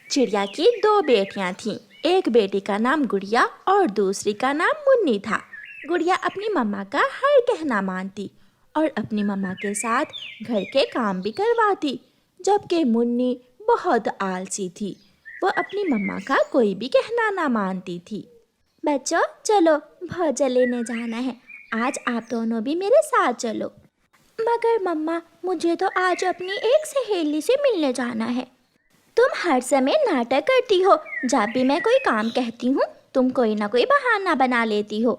चिड़िया की दो बेटियां थीं। एक बेटी का नाम गुड़िया और दूसरी का नाम मुन्नी था। गुड़िया अपनी मम्मा का हर कहना मानती और अपनी मम्मा के साथ घर के काम भी करवाती, जबकि मुन्नी बहुत आलसी थी। वो अपनी मम्मा का कोई भी कहना ना मानती थी। बच्चों, चलो भोजन लेने जाना है, आज आप दोनों भी मेरे साथ चलो। मगर मम्मा, मुझे तो आज अपनी एक सहेली से मिलने जाना है। तुम हर समय नाटक करती हो, जब भी मैं कोई काम कहती हूँ तुम कोई ना कोई बहाना बना लेती हो।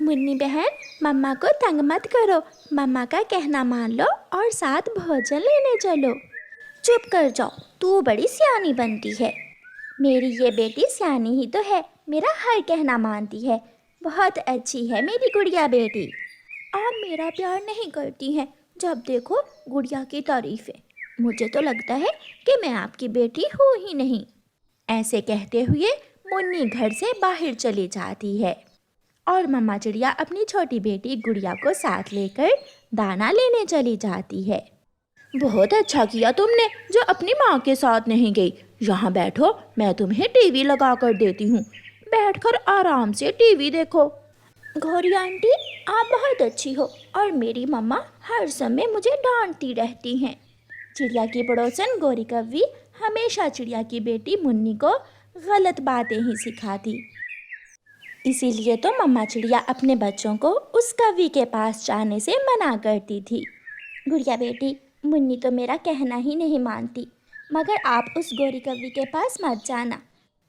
मुन्नी बहन, मम्मा को तंग मत करो, मम्मा का कहना मान लो और साथ भोजन लेने चलो। चुप कर जाओ, तू बड़ी सियानी बनती है। मेरी ये बेटी सियानी ही तो है, मेरा हर कहना मानती है, बहुत अच्छी है मेरी गुड़िया बेटी। आप मेरा प्यार नहीं करती हैं, जब देखो गुड़िया की तारीफें। मुझे तो लगता है कि मैं आपकी बेटी हूँ ही नहीं। ऐसे कहते हुए मुन्नी घर से बाहर चली जाती है और मम्मा चिड़िया अपनी छोटी बेटी गुड़िया को साथ लेकर दाना लेने चली जाती है। बहुत अच्छा किया तुमने जो अपनी माँ के साथ नहीं गई। यहाँ बैठो, मैं तुम्हें टीवी लगा कर देती हूँ, बैठकर आराम से टीवी देखो। गौरी आंटी, आप बहुत अच्छी हो और मेरी मम्मा हर समय मुझे डांटती रहती हैं। चिड़िया की पड़ोसन गौरी कव्वी हमेशा चिड़िया की बेटी मुन्नी को गलत बातें ही सिखाती। इसीलिए तो मम्मा चिड़िया अपने बच्चों को उस कव्वी के पास जाने से मना करती थी। गुड़िया बेटी, मुन्नी तो मेरा कहना ही नहीं मानती, मगर आप उस गौरी कव्वी के पास मत जाना।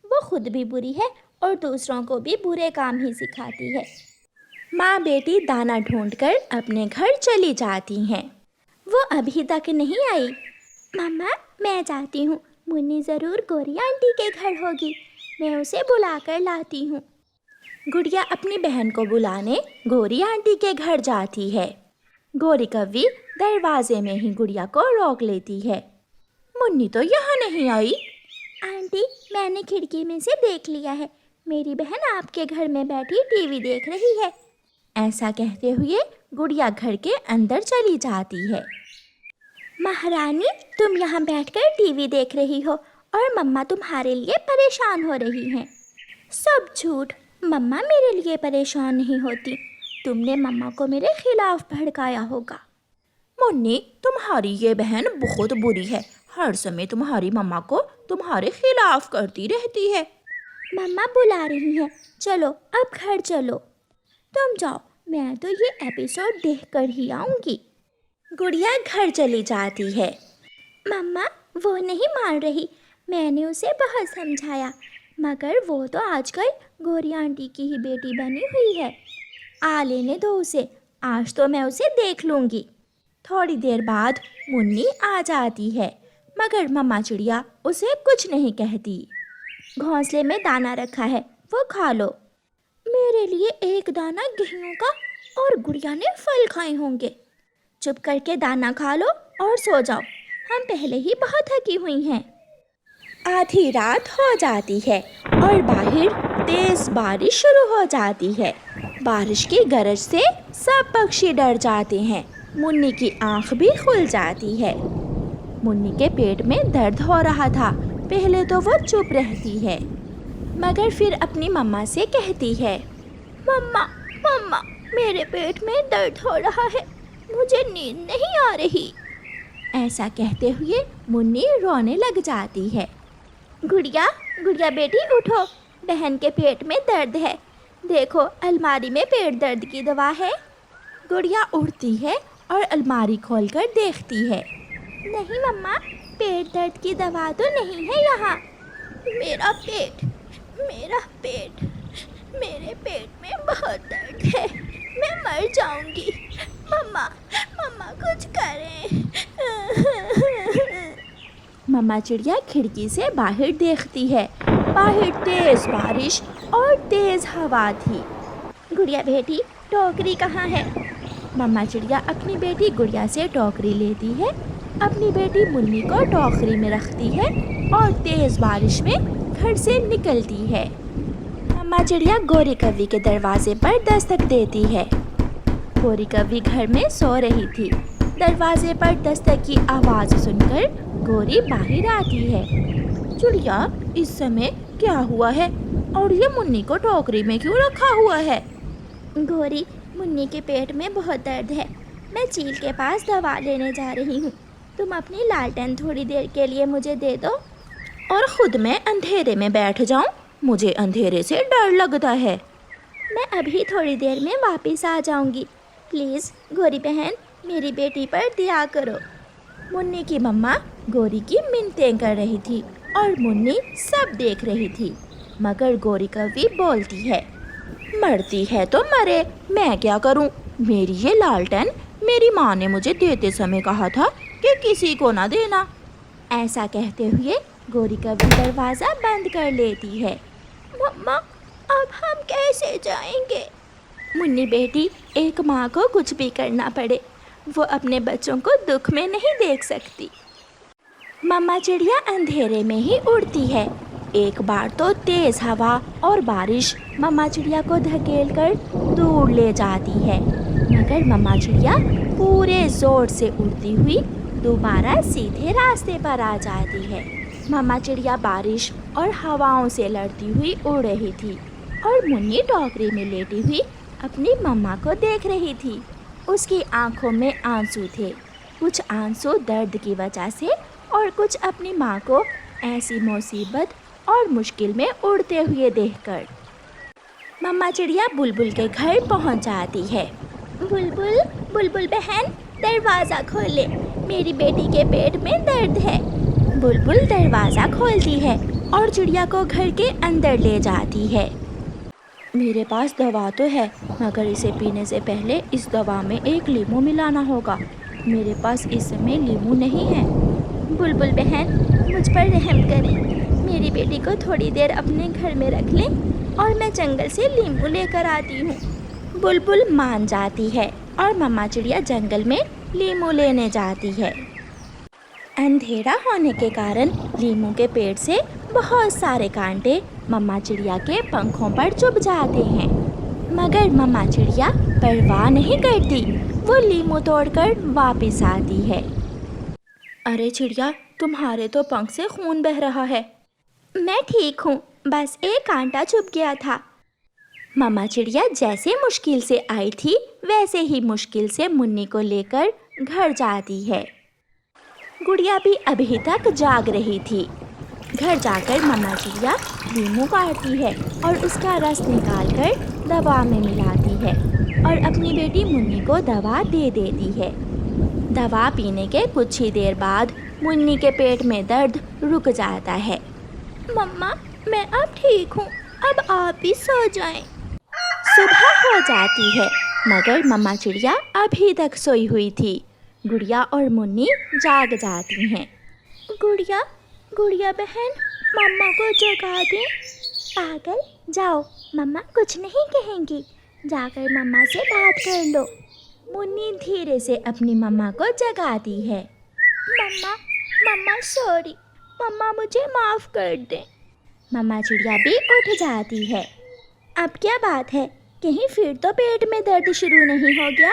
वो खुद भी बुरी है और दूसरों को भी बुरे काम ही सिखाती है। माँ बेटी दाना ढूंढकर अपने घर चली जाती हैं। वो अभी तक नहीं आई। मम्मा, मैं जाती हूँ, मुन्नी ज़रूर गौरी आंटी के घर होगी, मैं उसे बुलाकर लाती हूँ। गुड़िया अपनी बहन को बुलाने गौरी आंटी के घर जाती है। गौरी कव्वी दरवाजे में ही गुड़िया को रोक लेती है। मुन्नी तो यहाँ नहीं आई। आंटी, मैंने खिड़की में से देख लिया है, मेरी बहन आपके घर में बैठी टीवी देख रही है। ऐसा कहते हुए गुड़िया घर के अंदर चली जाती है। महारानी, तुम यहाँ बैठकर टीवी देख रही हो और मम्मा तुम्हारे लिए परेशान हो रही हैं। सब झूठ, मम्मा मेरे लिए परेशान नहीं होती, तुमने मम्मा को मेरे खिलाफ भड़काया होगा। मुन्नी, तुम्हारी ये बहन बहुत बुरी है, हर समय तुम्हारी मम्मा को तुम्हारे खिलाफ करती रहती है। मम्मा बुला रही हैं, चलो अब घर चलो। तुम जाओ, मैं तो ये एपिसोड देखकर ही आऊँगी। गुड़िया घर चली जाती है। मम्मा, वो नहीं मान रही, मैंने उसे बहुत समझाया, मगर वो तो आजकल गौरी आंटी की ही बेटी बनी हुई है। आ लेने दो उसे, आज तो मैं उसे देख लूँगी। थोड़ी देर बाद मुन्नी आ जाती है, मगर मम्मा चिड़िया उसे कुछ नहीं कहती। घोंसले में दाना रखा है, वो खा लो। मेरे लिए एक दाना गेहूं का और गुड़िया ने फल खाए होंगे। चुप करके दाना खा लो और सो जाओ, हम पहले ही बहुत थकी हुई हैं। आधी रात हो जाती है और बाहर तेज बारिश शुरू हो जाती है। बारिश की गरज से सब पक्षी डर जाते हैं। मुन्नी की आंख भी खुल जाती है। मुन्नी के पेट में दर्द हो रहा था। पहले तो वो चुप रहती है, मगर फिर अपनी मम्मा से कहती है, मम्मा मम्मा, मेरे पेट में दर्द हो रहा है, मुझे नींद नहीं आ रही। ऐसा कहते हुए मुन्नी रोने लग जाती है। गुड़िया गुड़िया बेटी उठो, बहन के पेट में दर्द है, देखो अलमारी में पेट दर्द की दवा है। गुड़िया उठती है और अलमारी खोलकर देखती है। नहीं मम्मा, पेट दर्द की दवा तो नहीं है यहाँ। मेरा पेट, मेरे पेट में बहुत दर्द है, मैं मर जाऊंगी। मम्मा कुछ करें। मम्मा चिड़िया खिड़की से बाहर देखती है। बाहर तेज बारिश और तेज हवा थी। गुड़िया बेटी, टोकरी कहाँ है? मम्मा चिड़िया अपनी बेटी गुड़िया से टोकरी लेती है, अपनी बेटी मुन्नी को टोकरी में रखती है और तेज बारिश में घर से निकलती है। मम्मा चिड़िया गौरी कव्वी के दरवाजे पर दस्तक देती है। गौरी कव्वी घर में सो रही थी। दरवाजे पर दस्तक की आवाज़ सुनकर गौरी बाहर आती है। चिड़िया, इस समय क्या हुआ है और ये मुन्नी को टोकरी में क्यों रखा हुआ है? गौरी, मुन्नी के पेट में बहुत दर्द है। मैं चील के पास दवा लेने जा रही हूँ। तुम अपनी लालटेन थोड़ी देर के लिए मुझे दे दो। और खुद मैं अंधेरे में बैठ जाऊं? मुझे अंधेरे से डर लगता है। मैं अभी थोड़ी देर में वापस आ जाऊंगी। प्लीज़ गौरी बहन, मेरी बेटी पर दया करो। मुन्नी की मम्मा गौरी की मिन्नतें कर रही थी और मुन्नी सब देख रही थी, मगर गौरी कभी बोलती है, मरती है तो मरे, मैं क्या करूं? मेरी ये लालटेन मेरी माँ ने मुझे देते समय कहा था कि किसी को ना देना। ऐसा कहते हुए गौरी कभी दरवाज़ा बंद कर लेती है। मम्मा, अब हम कैसे जाएंगे? मुन्नी बेटी, एक माँ को कुछ भी करना पड़े, वो अपने बच्चों को दुख में नहीं देख सकती। मम्मा चिड़िया अंधेरे में ही उड़ती है। एक बार तो तेज़ हवा और बारिश मम्मा चिड़िया को धकेल कर दूर ले जाती है, मगर मम्मा चिड़िया पूरे ज़ोर से उड़ती हुई दोबारा सीधे रास्ते पर आ जाती है। मम्मा चिड़िया बारिश और हवाओं से लड़ती हुई उड़ रही थी और मुन्नी टोकरी में लेटी हुई अपनी मम्मा को देख रही थी। उसकी आंखों में आंसू थे, कुछ आंसू दर्द की वजह से और कुछ अपनी माँ को ऐसी मुसीबत और मुश्किल में उड़ते हुए देखकर। मम्मा चिड़िया बुलबुल के घर पहुँच जाती है। बुलबुल, बुलबुल बहन, दरवाज़ा खोले, मेरी बेटी के पेट में दर्द है। बुलबुल दरवाज़ा खोलती है और चिड़िया को घर के अंदर ले जाती है। मेरे पास दवा तो है, मगर इसे पीने से पहले इस दवा में एक लीमू मिलाना होगा। मेरे पास इस समय लीमू नहीं है। बुलबुल बहन, मुझ पर रहम करें, मेरी बेटी को थोड़ी देर अपने घर में रख लें और मैं जंगल से लीमू लेकर आती हूँ। बुलबुल मान जाती है और मम्मा चिड़िया जंगल में लीमू लेने जाती है। अंधेरा होने के कारण लीमू के पेड़ से बहुत सारे कांटे मम्मा चिड़िया के पंखों पर चुभ जाते हैं, मगर मम्मा चिड़िया परवाह नहीं करती, वो लीमू तोड़कर वापस आती है। अरे चिड़िया, तुम्हारे तो पंख से खून बह रहा है। मैं ठीक हूँ, बस एक कांटा चुभ गया था। मम्मा चिड़िया जैसे मुश्किल से आई थी वैसे ही मुश्किल से मुन्नी को लेकर घर जाती है। गुड़िया भी अभी तक जाग रही थी। घर जाकर मम्मा चिड़िया लीमू काटती है और उसका रस निकालकर दवा में मिलाती है और अपनी बेटी मुन्नी को दवा दे देती है। दवा पीने के कुछ ही देर बाद मुन्नी के पेट में दर्द रुक जाता है। मम्मा, मैं अब ठीक हूँ, अब आप भी सो जाएं। सुबह हो जाती है, मगर मम्मा चिड़िया अभी तक सोई हुई थी। गुड़िया और मुन्नी जाग जाती हैं। गुड़िया, गुड़िया बहन, मम्मा को जगा दें। पागल, जाओ, मम्मा कुछ नहीं कहेंगी, जाकर मम्मा से बात कर लो। मुन्नी धीरे से अपनी मम्मा को जगाती है। मम्मा, मम्मा सॉरी, मम्मा मुझे माफ़ कर दें। मम्मा चिड़िया भी उठ जाती है। अब क्या बात है, कहीं फिर तो पेट में दर्द शुरू नहीं हो गया?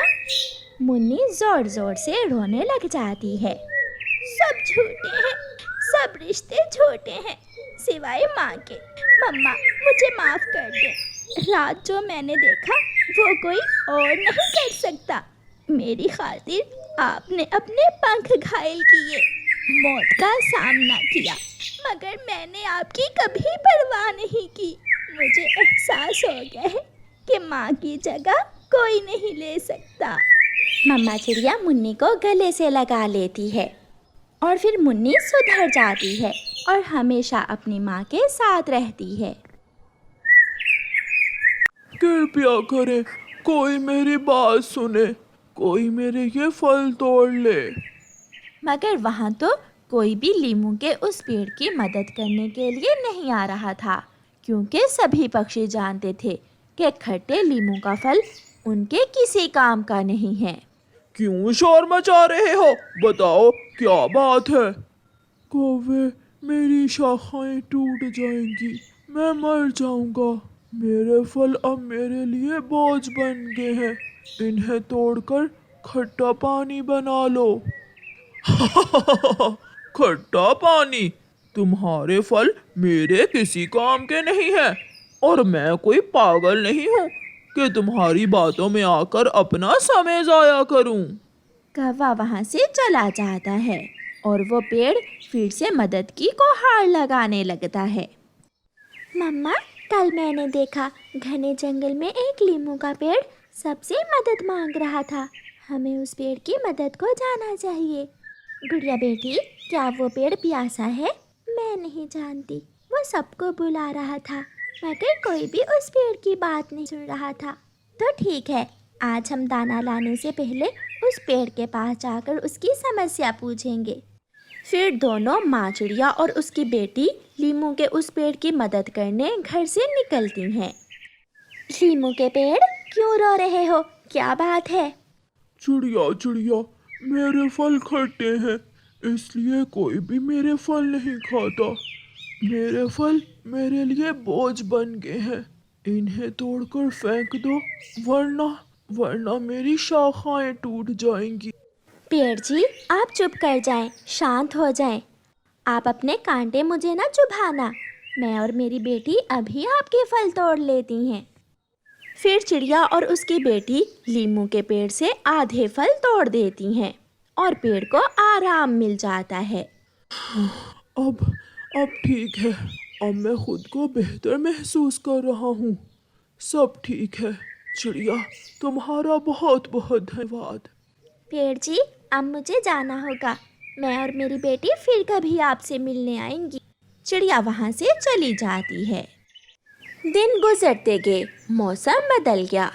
मुन्नी ज़ोर ज़ोर से रोने लग जाती है। सब झूठे हैं, सब रिश्ते झूठे हैं, सिवाय माँ के। मम्मा मुझे माफ़ कर दें। रात जो मैंने देखा वो कोई और नहीं कर सकता। मेरी खातिर आपने अपने पंख घायल किए, मौत का सामना किया, मगर मैंने आपकी कभी परवाह नहीं की। मुझे एहसास हो गया है कि माँ की जगह कोई नहीं ले सकता। मम्मा चिड़िया मुन्नी को गले से लगा लेती है और फिर मुन्नी सुधर जाती है और हमेशा अपनी माँ के साथ रहती है। कृपया करें, कोई मेरी बात सुने, कोई मेरे ये फल तोड़ ले। मगर वहाँ तो कोई भी लीमू के उस पेड़ की मदद करने के लिए नहीं आ रहा था, क्योंकि सभी पक्षी जानते थे कि खट्टे लीमू का फल उनके किसी काम का नहीं है। क्यों शोर मचा रहे हो? बताओ क्या बात है? कौवे, मेरी शाखाएं टूट जाएंगी, मैं मर जाऊंगा। मेरे फल अब मेरे लिए बोझ बन गए हैं, इन्हें तोड़कर खट्टा पानी बना लो। खट्टा पानी? तुम्हारे फल मेरे किसी काम के नहीं हैं और मैं कोई पागल नहीं हूँ कि तुम्हारी बातों में आकर अपना समय जाया करूँ। कौवा वहाँ से चला जाता है और वो पेड़ फिर से मदद की गुहार लगाने लगता है। मम्मा, कल मैंने देखा घने जंगल में एक लीमू का पेड़ सबसे मदद मांग रहा था। हमें उस पेड़ की मदद को जाना चाहिए। गुड़िया बेटी, क्या वो पेड़ प्यासा है? मैं नहीं जानती। वो सबको बुला रहा था मगर कोई भी उस पेड़ की बात नहीं सुन रहा था। तो ठीक है, आज हम दाना लाने से पहले उस पेड़ के पास जाकर उसकी समस्या पूछेंगे। फिर दोनों माँ चिड़िया और उसकी बेटी लीमू के उस पेड़ की मदद करने घर से निकलती हैं। लीमू के पेड़, क्यों रो रहे हो? क्या बात है? चिड़िया चिड़िया, मेरे फल खट्टे हैं इसलिए कोई भी मेरे फल नहीं खाता। मेरे फल मेरे लिए बोझ बन गए हैं, इन्हें तोड़कर फेंक दो वरना मेरी शाखाएं टूट जाएंगी। पेड़ जी, आप चुप कर जाएं, शांत हो जाएं। आप अपने कांटे मुझे ना चुभाना। मैं और मेरी बेटी अभी आपके फल तोड़ लेती हैं। फिर चिड़िया और उसकी बेटी लीमू के पेड़ से आधे फल तोड़ देती हैं और पेड़ को आराम मिल जाता है। अब ठीक है, अब मैं खुद को बेहतर महसूस कर रहा हूँ। सब ठीक है। चिड़िया, तुम्हारा बहुत बहुत धन्यवाद। पेड़ जी, अब मुझे जाना होगा। मैं और मेरी बेटी फिर कभी आपसे मिलने आएंगी। चिड़िया वहाँ से चली जाती है। दिन गुजरते गए, मौसम बदल गया।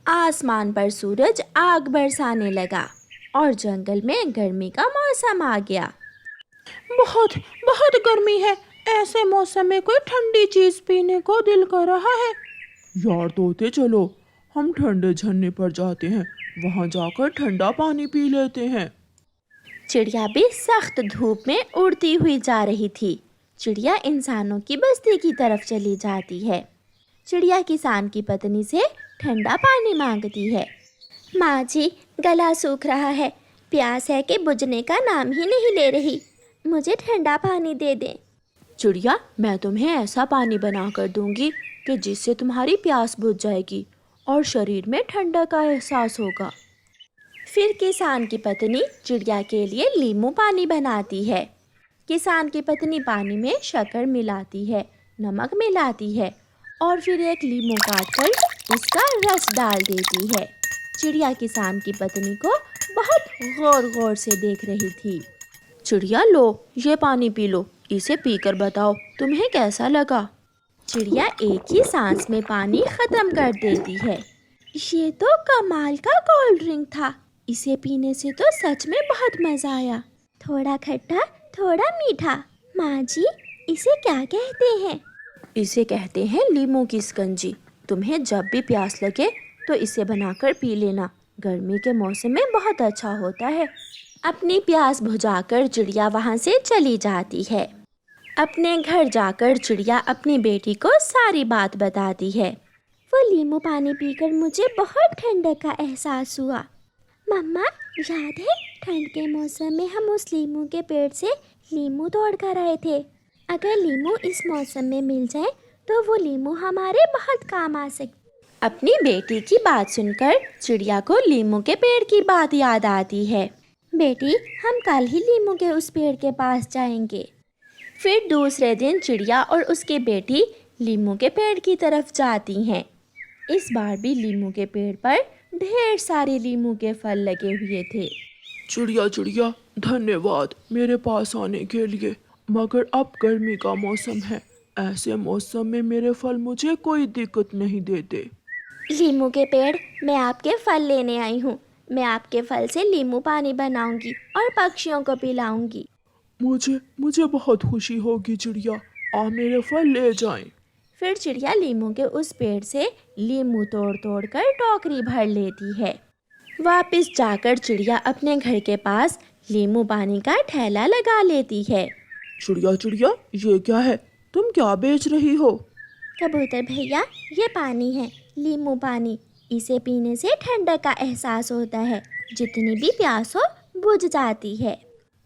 आसमान पर सूरज आग बरसाने लगा और जंगल में गर्मी का मौसम आ गया। बहुत बहुत गर्मी है, ऐसे मौसम में कोई ठंडी चीज पीने को दिल कर रहा है। यार तोते, चलो हम ठंडे झरने पर जाते हैं, वहाँ जाकर ठंडा पानी पी लेते हैं। चिड़िया भी सख्त धूप में उड़ती हुई जा रही थी। चिड़िया इंसानों की बस्ती की तरफ चली जाती है। चिड़िया किसान की पत्नी से ठंडा पानी मांगती है। माँ जी, गला सूख रहा है, प्यास है कि बुझने का नाम ही नहीं ले रही। मुझे ठंडा पानी दे दें। चिड़िया, मैं तुम्हें ऐसा पानी बना कर दूंगी कि जिससे तुम्हारी प्यास बुझ जाएगी और शरीर में ठंडक का एहसास होगा। फिर किसान की पत्नी चिड़िया के लिए लीमू पानी बनाती है। किसान की पत्नी पानी में शक्कर मिलाती है, नमक मिलाती है और फिर एक लीमू काटकर उसका रस डाल देती है। चिड़िया किसान की पत्नी को बहुत गौर से देख रही थी। चिड़िया, लो ये पानी पी लो, इसे पीकर बताओ तुम्हें कैसा लगा। चिड़िया एक ही सांस में पानी खत्म कर देती है। ये तो कमाल का कोल्ड ड्रिंक था। इसे पीने से तो सच में बहुत मज़ा आया। थोड़ा खट्टा, थोड़ा मीठा। माँ जी, इसे क्या कहते हैं? इसे कहते हैं लीमू की शिकंजी। तुम्हें जब भी प्यास लगे तो इसे बनाकर पी लेना, गर्मी के मौसम में बहुत अच्छा होता है। अपनी प्यास बुझाकर चिड़िया वहाँ से चली जाती है। अपने घर जाकर चिड़िया अपनी बेटी को सारी बात बताती है। वो लीमू पानी पीकर मुझे बहुत ठंडक का एहसास हुआ। मम्मा, याद है ठंड के मौसम में हम उस लीमू के पेड़ से लीमू तोड़ कर आए थे। अगर लीमू इस मौसम में मिल जाए तो वो लीमू हमारे बहुत काम आ सकते। अपनी बेटी की बात सुनकर चिड़िया को लीमू के पेड़ की बात याद आती है। बेटी, हम कल ही लीमू के उस पेड़ के पास जाएंगे। फिर दूसरे दिन चिड़िया और उसकी बेटी लीमू के पेड़ की तरफ जाती हैं। इस बार भी लीमू के पेड़ पर ढेर सारे लीमू के फल लगे हुए थे। चिड़िया चिड़िया, धन्यवाद मेरे पास आने के लिए, मगर अब गर्मी का मौसम है, ऐसे मौसम में मेरे फल मुझे कोई दिक्कत नहीं देते। लीमू के पेड़, मैं आपके फल लेने आई हूँ। मैं आपके फल से लीमू पानी बनाऊंगी और पक्षियों को पिलाऊंगी। मुझे बहुत खुशी होगी चिड़िया, आप मेरे फल ले जाएं। फिर चिड़िया लीमू के उस पेड़ से लीमू तोड़ कर टोकरी भर लेती है। वापस जाकर चिड़िया अपने घर के पास लीमू पानी का ठेला लगा लेती है। चिड़िया चिड़िया, ये क्या है? तुम क्या बेच रही हो? कबूतर भैया, ये पानी है, लीमू पानी। इसे पीने से ठंडक का एहसास होता है, जितनी भी प्यास हो बुझ जाती है।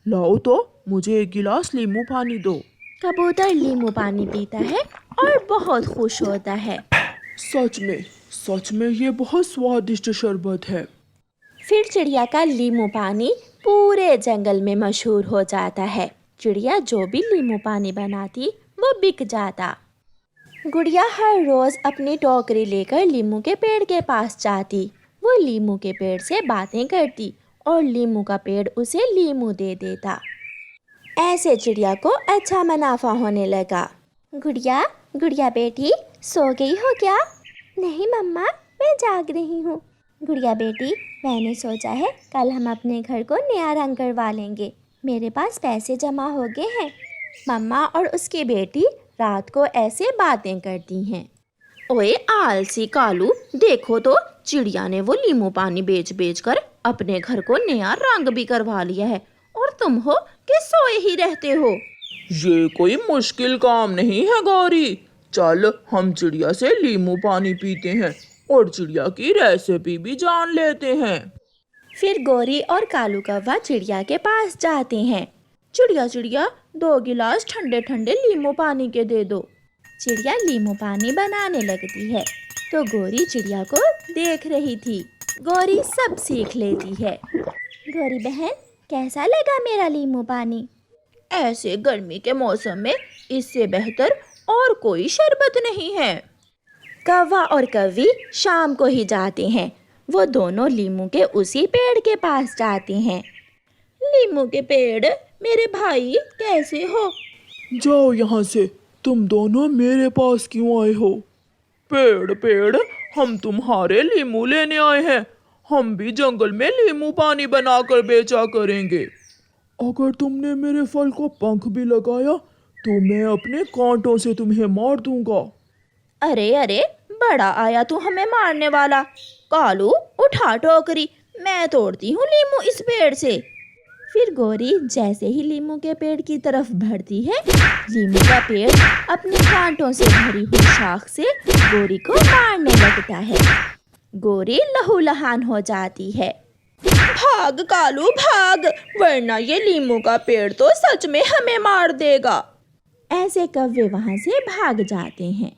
लाओ तो मुझे एक गिलास लीमू पानी दो। कबूतर नींबू पानी पीता है और बहुत खुश होता है। सच में ये बहुत स्वादिष्ट शरबत है। फिर चिड़िया का नींबू पानी पूरे जंगल में मशहूर हो जाता है। चिड़िया जो भी नींबू पानी बनाती वो बिक जाता। गुड़िया हर रोज अपनी टोकरी लेकर नींबू के पेड़ के पास जाती। वो नींबू के पेड़ से बातें करती और नींबू का पेड़ उसे नींबू दे देता। ऐसे चिड़िया को अच्छा मुनाफा होने लगा। गुड़िया बेटी, सो गई हो क्या? नहीं मम्मा, मैं जाग रही हूँ। गुड़िया बेटी, मैंने सोचा है कल हम अपने घर को नया रंग करवा लेंगे। मेरे पास पैसे जमा हो गए हैं। मम्मा और उसकी बेटी रात को ऐसे बातें करती हैं। ओए आलसी कालू, देखो तो चिड़िया ने वो नींबू पानी बेच कर अपने घर को नया रंग भी करवा लिया है, और तुम हो कि सोए ही रहते हो। ये कोई मुश्किल काम नहीं है गौरी। चल हम चिड़िया से नींबू पानी पीते हैं और चिड़िया की रेसिपी भी जान लेते हैं। फिर गौरी और कालू कौवा चिड़िया के पास जाते हैं। चिड़िया 2 गिलास ठंडे ठंडे नींबू पानी के दे दो। चिड़िया नींबू पानी बनाने लगती है तो गौरी चिड़िया को देख रही थी। गौरी सब सीख लेती है। गौरी बहन, कैसा लगा मेरा नींबू पानी? ऐसे गर्मी के मौसम में इससे बेहतर और कोई शरबत नहीं है। कौवा और कौवी शाम को ही जाते हैं। वो दोनों नींबू के उसी पेड़ के पास जाते हैं। नींबू के पेड़, मेरे भाई कैसे हो? जाओ यहाँ से, तुम दोनों मेरे पास क्यों आए हो? पेड़, हम तुम्हारे नींबू लेने आए हैं। हम भी जंगल में नींबू पानी बनाकर बेचा करेंगे। अगर तुमने मेरे फल को पंख भी लगाया तो मैं अपने कांटों से तुम्हें मार दूंगा। अरे, बड़ा आया तू हमें मारने वाला। कालू, उठा टोकरी, मैं तोड़ती हूँ नींबू इस पेड़ से। फिर गौरी जैसे ही नींबू के पेड़ की तरफ बढ़ती है, नींबू का पेड़ अपने कांटों से भरी हुई शाख से गौरी को मारने लगता है। गौरी लहूलुहान हो जाती है। भाग कालू भाग, वरना ये नींबू का पेड़ तो सच में हमें मार देगा। ऐसे कौवे वहां से भाग जाते हैं।